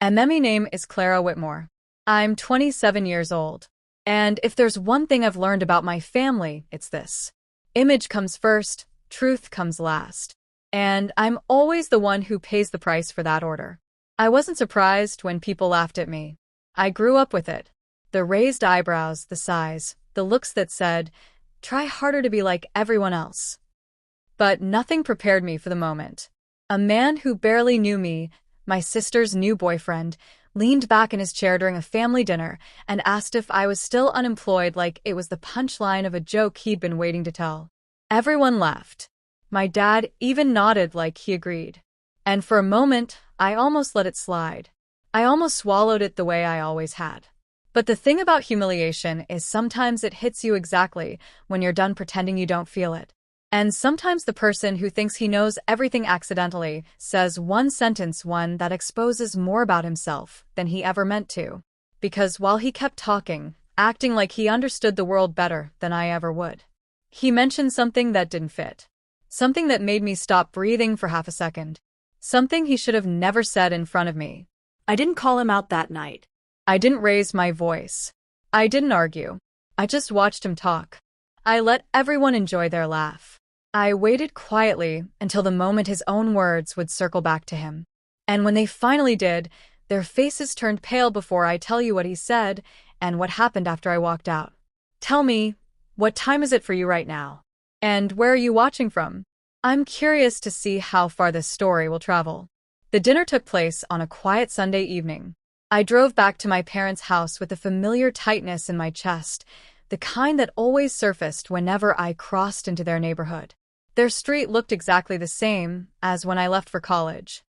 MME name is Clara Whitmore. I'm 27 years old. And if there's one thing I've learned about my family, it's this. Image comes first, truth comes last. And I'm always the one who pays the price for that order. I wasn't surprised when people laughed at me. I grew up with it. The raised eyebrows, the sighs, the looks that said, try harder to be like everyone else. But nothing prepared me for the moment. A man who barely knew me, my sister's new boyfriend, leaned back in his chair during a family dinner and asked if I was still unemployed, like it was the punchline of a joke he'd been waiting to tell. Everyone laughed. My dad even nodded like he agreed. And for a moment, I almost let it slide. I almost swallowed it the way I always had. But the thing about humiliation is sometimes it hits you exactly when you're done pretending you don't feel it. And sometimes the person who thinks he knows everything accidentally says one sentence, one that exposes more about himself than he ever meant to. Because while he kept talking, acting like he understood the world better than I ever would, he mentioned something that didn't fit. Something that made me stop breathing for half a second. Something he should have never said in front of me. I didn't call him out that night. I didn't raise my voice. I didn't argue. I just watched him talk. I let everyone enjoy their laugh. I waited quietly until the moment his own words would circle back to him. And when they finally did, their faces turned pale before I tell you what he said and what happened after I walked out. Tell me, what time is it for you right now? And where are you watching from? I'm curious to see how far this story will travel. The dinner took place on a quiet Sunday evening. I drove back to my parents' house with a familiar tightness in my chest, the kind that always surfaced whenever I crossed into their neighborhood. Their street looked exactly the same as when I left for college.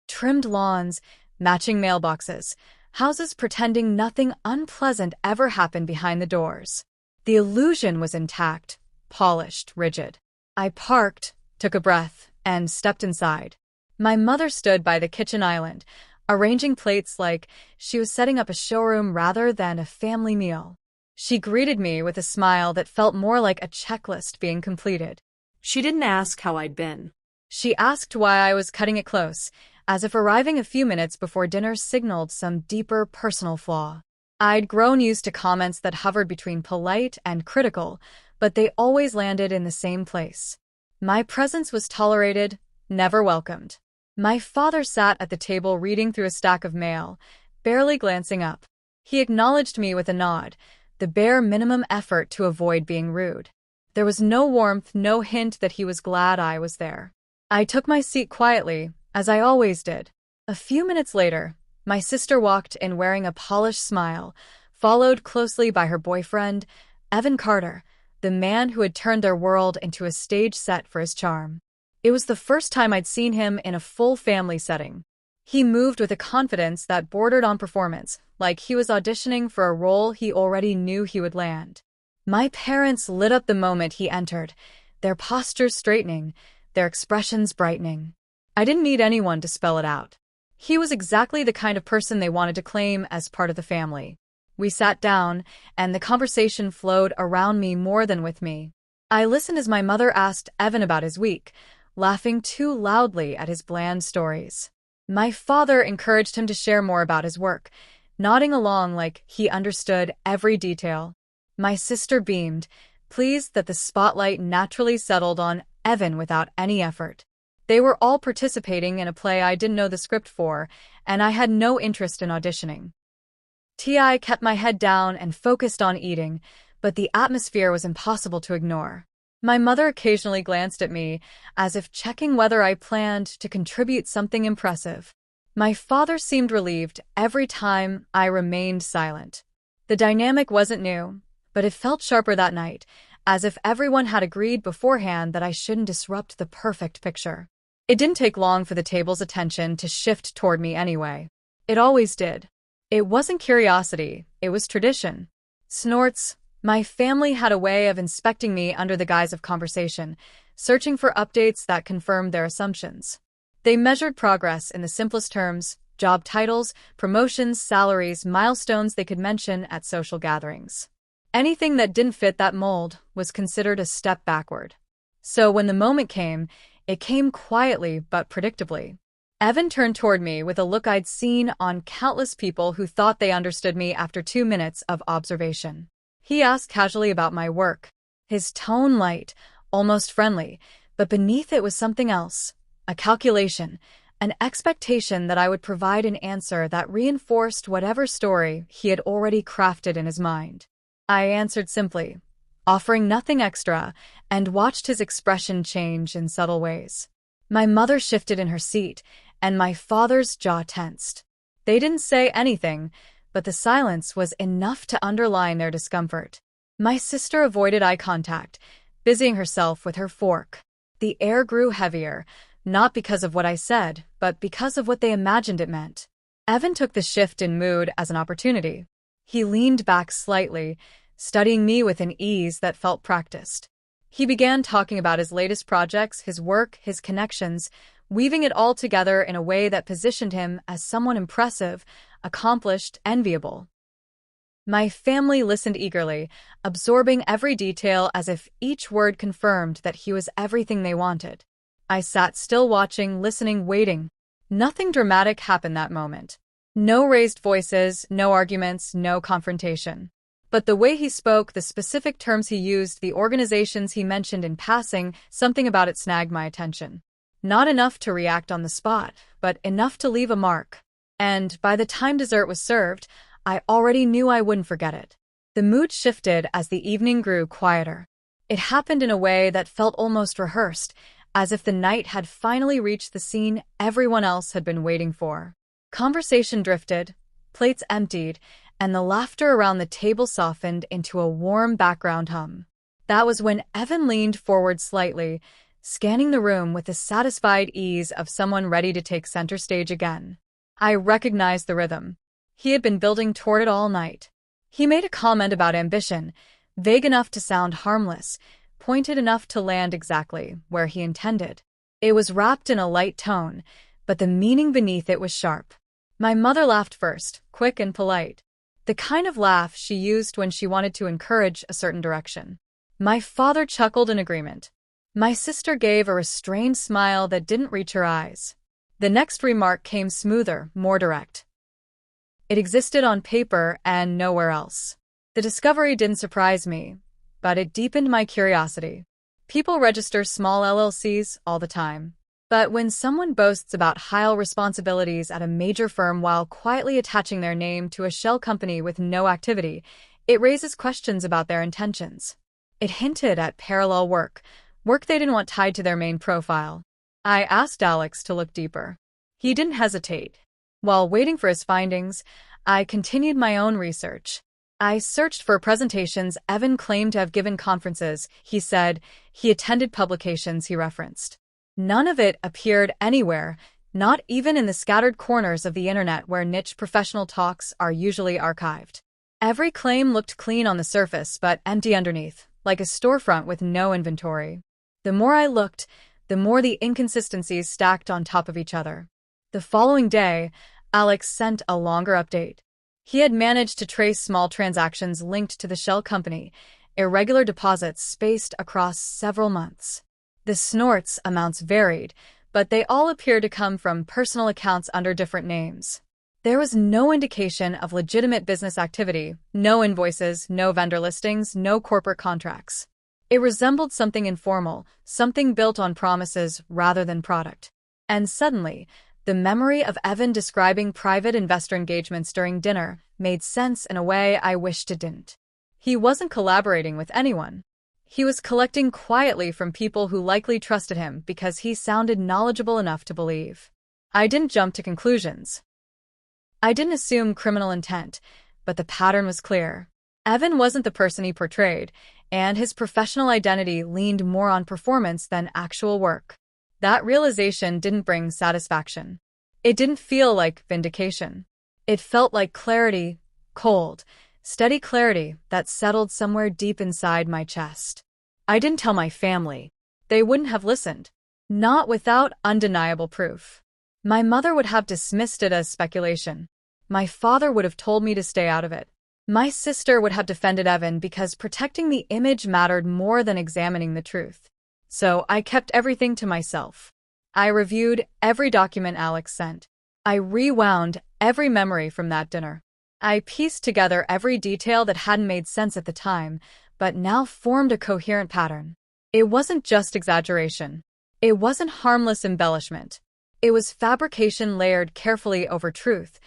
Trimmed lawns, matching mailboxes, houses pretending nothing unpleasant ever happened behind the doors. The illusion was intact, polished, rigid. I parked, took a breath, and stepped inside. My mother stood by the kitchen island, arranging plates like she was setting up a showroom rather than a family meal. She greeted me with a smile that felt more like a checklist being completed. She didn't ask how I'd been. She asked why I was cutting it close, as if arriving a few minutes before dinner signaled some deeper personal flaw. I'd grown used to comments that hovered between polite and critical, but they always landed in the same place. My presence was tolerated, never welcomed. My father sat at the table reading through a stack of mail, barely glancing up. He acknowledged me with a nod, the bare minimum effort to avoid being rude. There was no warmth, no hint that he was glad I was there. I took my seat quietly, as I always did. A few minutes later, my sister walked in wearing a polished smile, followed closely by her boyfriend, Evan Carter, the man who had turned their world into a stage set for his charm. It was the first time I'd seen him in a full family setting. He moved with a confidence that bordered on performance, like he was auditioning for a role he already knew he would land. My parents lit up the moment he entered, their postures straightening, their expressions brightening. I didn't need anyone to spell it out. He was exactly the kind of person they wanted to claim as part of the family. We sat down, and the conversation flowed around me more than with me. I listened as my mother asked Evan about his week, laughing too loudly at his bland stories. My father encouraged him to share more about his work, nodding along like he understood every detail. My sister beamed, pleased that the spotlight naturally settled on Evan without any effort. They were all participating in a play I didn't know the script for, and I had no interest in auditioning. I kept my head down and focused on eating, but the atmosphere was impossible to ignore. My mother occasionally glanced at me, as if checking whether I planned to contribute something impressive. My father seemed relieved every time I remained silent. The dynamic wasn't new, but it felt sharper that night, as if everyone had agreed beforehand that I shouldn't disrupt the perfect picture. It didn't take long for the table's attention to shift toward me anyway. It always did. It wasn't curiosity, it was tradition. Snorts. My family had a way of inspecting me under the guise of conversation, searching for updates that confirmed their assumptions. They measured progress in the simplest terms: job titles, promotions, salaries, milestones they could mention at social gatherings. Anything that didn't fit that mold was considered a step backward. So when the moment came, it came quietly but predictably. Evan turned toward me with a look I'd seen on countless people who thought they understood me after 2 minutes of observation. He asked casually about my work, his tone light, almost friendly, but beneath it was something else, a calculation, an expectation that I would provide an answer that reinforced whatever story he had already crafted in his mind. I answered simply, offering nothing extra, and watched his expression change in subtle ways. My mother shifted in her seat, and my father's jaw tensed. They didn't say anything, but the silence was enough to underline their discomfort. My sister avoided eye contact, busying herself with her fork. The air grew heavier, not because of what I said, but because of what they imagined it meant. Evan took the shift in mood as an opportunity. He leaned back slightly, studying me with an ease that felt practiced. He began talking about his latest projects, his work, his connections, weaving it all together in a way that positioned him as someone impressive, accomplished, enviable. My family listened eagerly, absorbing every detail as if each word confirmed that he was everything they wanted. I sat still watching, listening, waiting. Nothing dramatic happened that moment. No raised voices, no arguments, no confrontation. But the way he spoke, the specific terms he used, the organizations he mentioned in passing, something about it snagged my attention. Not enough to react on the spot, but enough to leave a mark. And by the time dessert was served, I already knew I wouldn't forget it. The mood shifted as the evening grew quieter. It happened in a way that felt almost rehearsed, as if the night had finally reached the scene everyone else had been waiting for. Conversation drifted, plates emptied, and the laughter around the table softened into a warm background hum. That was when Evan leaned forward slightly, scanning the room with the satisfied ease of someone ready to take center stage again. I recognized the rhythm. He had been building toward it all night. He made a comment about ambition, vague enough to sound harmless, pointed enough to land exactly where he intended. It was wrapped in a light tone, but the meaning beneath it was sharp. My mother laughed first, quick and polite. The kind of laugh she used when she wanted to encourage a certain direction. My father chuckled in agreement. My sister gave a restrained smile that didn't reach her eyes. The next remark came smoother, more direct. It existed on paper and nowhere else. The discovery didn't surprise me, but it deepened my curiosity. People register small LLCs all the time. But when someone boasts about high responsibilities at a major firm while quietly attaching their name to a shell company with no activity, it raises questions about their intentions. It hinted at parallel work they didn't want tied to their main profile. I asked Alex to look deeper. He didn't hesitate. While waiting for his findings, I continued my own research. I searched for presentations Evan claimed to have given, conferences he said he attended, publications he referenced. None of it appeared anywhere, not even in the scattered corners of the internet where niche professional talks are usually archived. Every claim looked clean on the surface but empty underneath, like a storefront with no inventory. The more I looked, the more the inconsistencies stacked on top of each other. The following day, Alex sent a longer update. He had managed to trace small transactions linked to the shell company, irregular deposits spaced across several months. The snorts amounts varied, but they all appeared to come from personal accounts under different names. There was no indication of legitimate business activity, no invoices, no vendor listings, no corporate contracts. It resembled something informal, something built on promises rather than product. And suddenly, the memory of Evan describing private investor engagements during dinner made sense in a way I wished it didn't. He wasn't collaborating with anyone. He was collecting quietly from people who likely trusted him because he sounded knowledgeable enough to believe. I didn't jump to conclusions. I didn't assume criminal intent, but the pattern was clear. Evan wasn't the person he portrayed, and his professional identity leaned more on performance than actual work. That realization didn't bring satisfaction. It didn't feel like vindication. It felt like clarity, cold, steady clarity that settled somewhere deep inside my chest. I didn't tell my family. They wouldn't have listened. Not without undeniable proof. My mother would have dismissed it as speculation. My father would have told me to stay out of it. My sister would have defended Evan because protecting the image mattered more than examining the truth. So I kept everything to myself. I reviewed every document Alex sent. I rewound every memory from that dinner. I pieced together every detail that hadn't made sense at the time, but now formed a coherent pattern. It wasn't just exaggeration. It wasn't harmless embellishment. It was fabrication layered carefully over truth,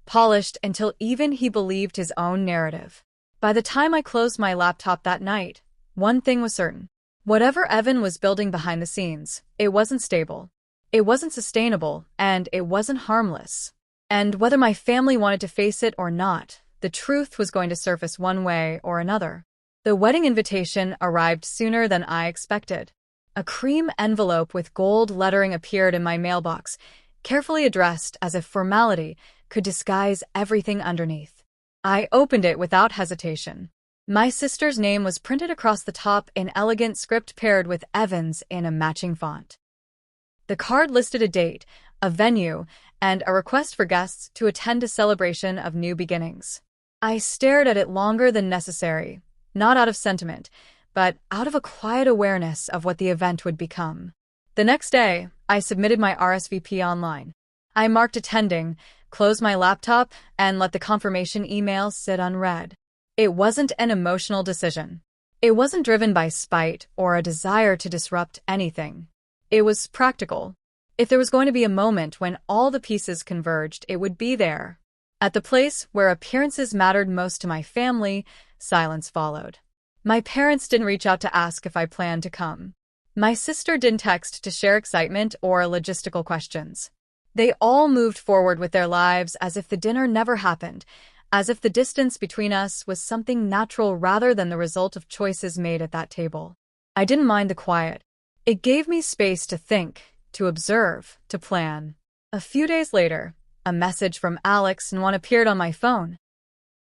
polished until even he believed his own narrative. By the time I closed my laptop that night, one thing was certain. Whatever Evan was building behind the scenes, it wasn't stable. It wasn't sustainable, and it wasn't harmless. And whether my family wanted to face it or not, the truth was going to surface one way or another. The wedding invitation arrived sooner than I expected. A cream envelope with gold lettering appeared in my mailbox, carefully addressed as if formality could disguise everything underneath. I opened it without hesitation. My sister's name was printed across the top in elegant script paired with Evan's in a matching font. The card listed a date, a venue, and a request for guests to attend a celebration of new beginnings. I stared at it longer than necessary, not out of sentiment, but out of a quiet awareness of what the event would become. The next day, I submitted my RSVP online. I marked attending, closed my laptop, and let the confirmation email sit unread. It wasn't an emotional decision. It wasn't driven by spite or a desire to disrupt anything. It was practical. If there was going to be a moment when all the pieces converged, it would be there. At the place where appearances mattered most to my family, silence followed. My parents didn't reach out to ask if I planned to come. My sister didn't text to share excitement or logistical questions. They all moved forward with their lives as if the dinner never happened, as if the distance between us was something natural rather than the result of choices made at that table. I didn't mind the quiet. It gave me space to think, to observe, to plan. A few days later, a message from Alex and one appeared on my phone.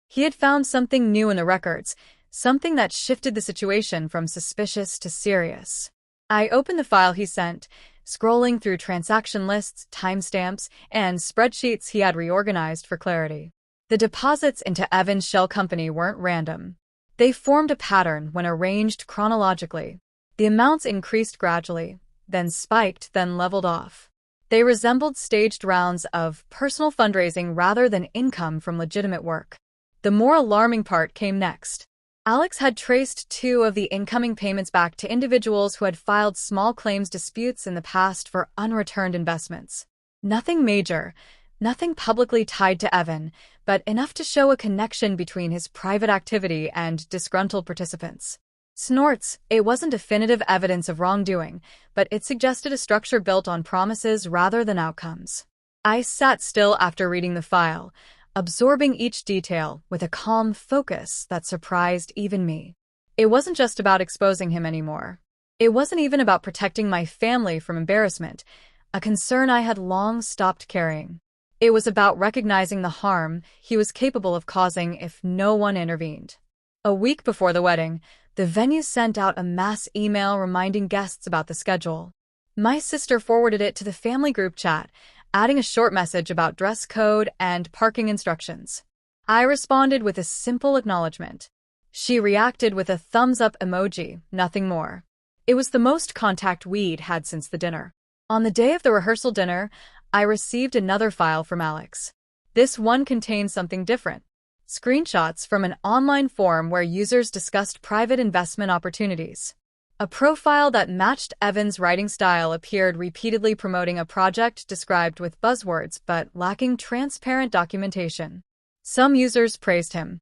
He had found something new in the records, something that shifted the situation from suspicious to serious. I opened the file he sent, scrolling through transaction lists, timestamps, and spreadsheets he had reorganized for clarity. The deposits into Evan's shell company weren't random. They formed a pattern when arranged chronologically. The amounts increased gradually, then spiked, then leveled off. They resembled staged rounds of personal fundraising rather than income from legitimate work. The more alarming part came next. Alex had traced 2 of the incoming payments back to individuals who had filed small claims disputes in the past for unreturned investments. Nothing major, nothing publicly tied to Evan, but enough to show a connection between his private activity and disgruntled participants. Snorts, it wasn't definitive evidence of wrongdoing, but it suggested a structure built on promises rather than outcomes. I sat still after reading the file, absorbing each detail with a calm focus that surprised even me. It wasn't just about exposing him anymore. It wasn't even about protecting my family from embarrassment, a concern I had long stopped carrying. It was about recognizing the harm he was capable of causing if no one intervened. A week before the wedding, the venue sent out a mass email reminding guests about the schedule. My sister forwarded it to the family group chat, adding a short message about dress code and parking instructions. I responded with a simple acknowledgement. She reacted with a thumbs-up emoji, nothing more. It was the most contact we'd had since the dinner. On the day of the rehearsal dinner, I received another file from Alex. This one contained something different. Screenshots from an online forum where users discussed private investment opportunities. A profile that matched Evan's writing style appeared repeatedly promoting a project described with buzzwords but lacking transparent documentation. Some users praised him.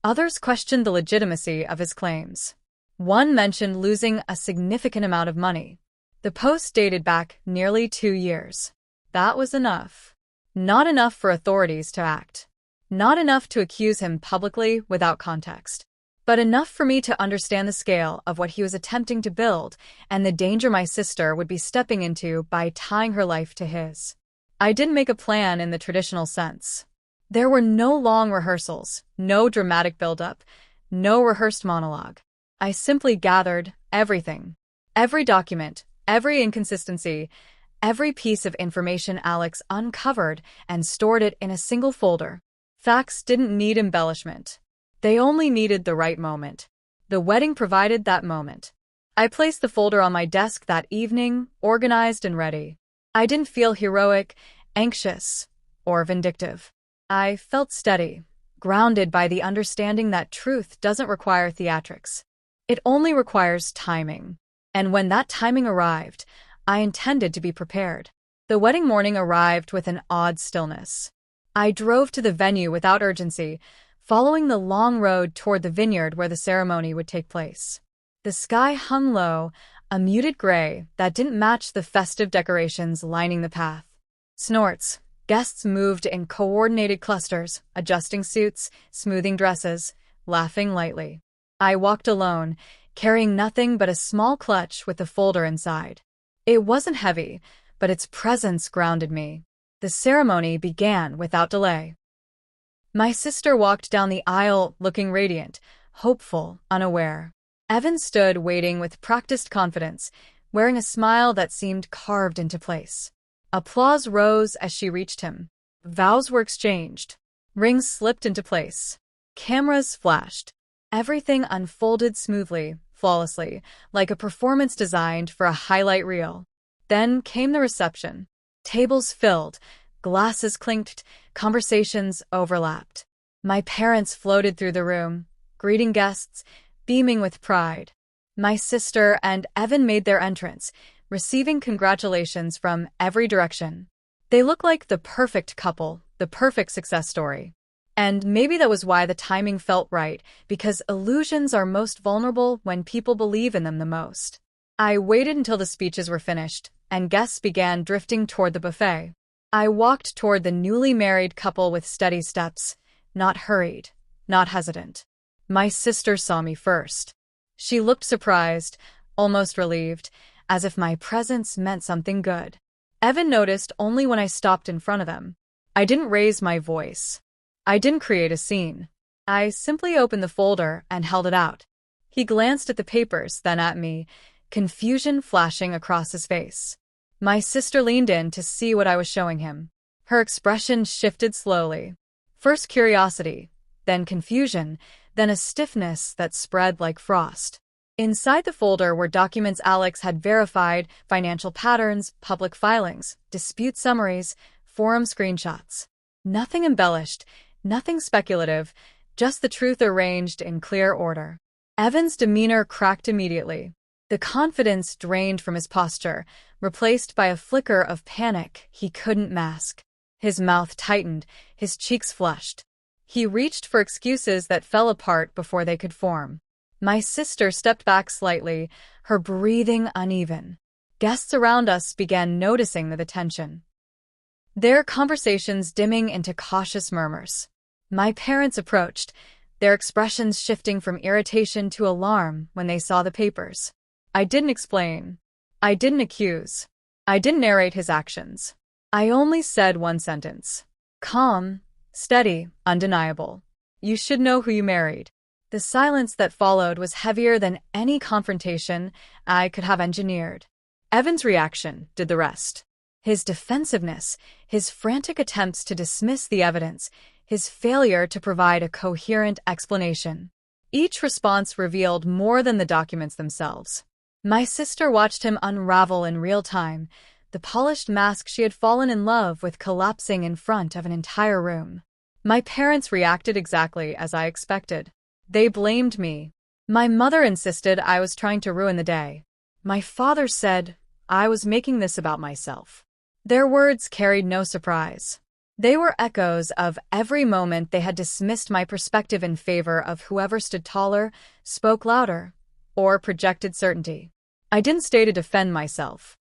Others questioned the legitimacy of his claims. One mentioned losing a significant amount of money. The post dated back nearly 2 years. That was enough. Not enough for authorities to act. Not enough to accuse him publicly without context. But enough for me to understand the scale of what he was attempting to build and the danger my sister would be stepping into by tying her life to his. I didn't make a plan in the traditional sense. There were no long rehearsals, no dramatic build-up, no rehearsed monologue. I simply gathered everything. Every document, every inconsistency, every piece of information Alex uncovered and stored it in a single folder. Facts didn't need embellishment. They only needed the right moment. The wedding provided that moment. I placed the folder on my desk that evening, organized and ready. I didn't feel heroic, anxious, or vindictive. I felt steady, grounded by the understanding that truth doesn't require theatrics. It only requires timing. And when that timing arrived, I intended to be prepared. The wedding morning arrived with an odd stillness. I drove to the venue without urgency, following the long road toward the vineyard where the ceremony would take place. The sky hung low, a muted gray that didn't match the festive decorations lining the path. Snorts. Guests moved in coordinated clusters, adjusting suits, smoothing dresses, laughing lightly. I walked alone, carrying nothing but a small clutch with the folder inside. It wasn't heavy, but its presence grounded me. The ceremony began without delay. My sister walked down the aisle looking radiant, hopeful, unaware. Evan stood waiting with practiced confidence, wearing a smile that seemed carved into place. Applause rose as she reached him. Vows were exchanged. Rings slipped into place. Cameras flashed. Everything unfolded smoothly, flawlessly, like a performance designed for a highlight reel. Then came the reception. Tables filled, glasses clinked, conversations overlapped. My parents floated through the room, greeting guests, beaming with pride. My sister and Evan made their entrance, receiving congratulations from every direction. They looked like the perfect couple, the perfect success story. And maybe that was why the timing felt right, because illusions are most vulnerable when people believe in them the most. I waited until the speeches were finished, and guests began drifting toward the buffet. I walked toward the newly married couple with steady steps, not hurried, not hesitant. My sister saw me first. She looked surprised, almost relieved, as if my presence meant something good. Evan noticed only when I stopped in front of them. I didn't raise my voice. I didn't create a scene. I simply opened the folder and held it out. He glanced at the papers, then at me, confusion flashing across his face. My sister leaned in to see what I was showing him. Her expression shifted slowly. First curiosity, then confusion, then a stiffness that spread like frost. Inside the folder were documents Alex had verified, financial patterns, public filings, dispute summaries, forum screenshots. Nothing embellished, nothing speculative, just the truth arranged in clear order. Evan's demeanor cracked immediately. The confidence drained from his posture, replaced by a flicker of panic he couldn't mask. His mouth tightened, his cheeks flushed. He reached for excuses that fell apart before they could form. My sister stepped back slightly, her breathing uneven. Guests around us began noticing the tension, their conversations dimming into cautious murmurs. My parents approached, their expressions shifting from irritation to alarm when they saw the papers. I didn't explain. I didn't accuse. I didn't narrate his actions. I only said one sentence. Calm, steady, undeniable. You should know who you married. The silence that followed was heavier than any confrontation I could have engineered. Evan's reaction did the rest. His defensiveness, his frantic attempts to dismiss the evidence, his failure to provide a coherent explanation. Each response revealed more than the documents themselves. My sister watched him unravel in real time, the polished mask she had fallen in love with collapsing in front of an entire room. My parents reacted exactly as I expected. They blamed me. My mother insisted I was trying to ruin the day. My father said I was making this about myself. Their words carried no surprise. They were echoes of every moment they had dismissed my perspective in favor of whoever stood taller, spoke louder, or projected certainty. I didn't stay to defend myself.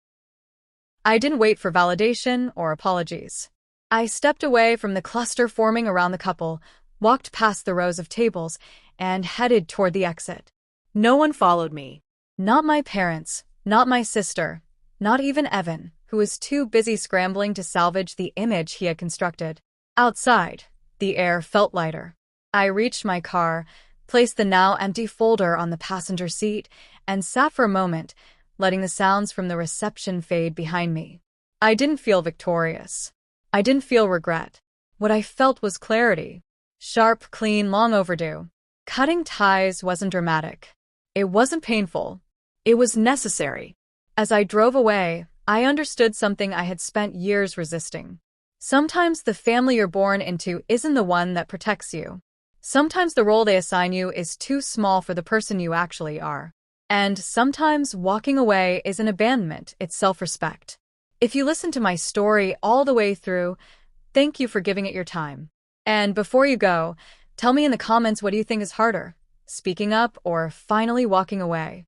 I didn't wait for validation or apologies. I stepped away from the cluster forming around the couple, walked past the rows of tables, and headed toward the exit. No one followed me. Not my parents, not my sister, not even Evan, who was too busy scrambling to salvage the image he had constructed. Outside, the air felt lighter. I reached my car, placed the now empty folder on the passenger seat, and sat for a moment, letting the sounds from the reception fade behind me. I didn't feel victorious. I didn't feel regret. What I felt was clarity. Sharp, clean, long overdue. Cutting ties wasn't dramatic. It wasn't painful. It was necessary. As I drove away, I understood something I had spent years resisting. Sometimes the family you're born into isn't the one that protects you. Sometimes the role they assign you is too small for the person you actually are. And sometimes walking away isn't abandonment, it's self-respect. If you listen to my story all the way through, thank you for giving it your time. And before you go, tell me in the comments, what do you think is harder, speaking up or finally walking away?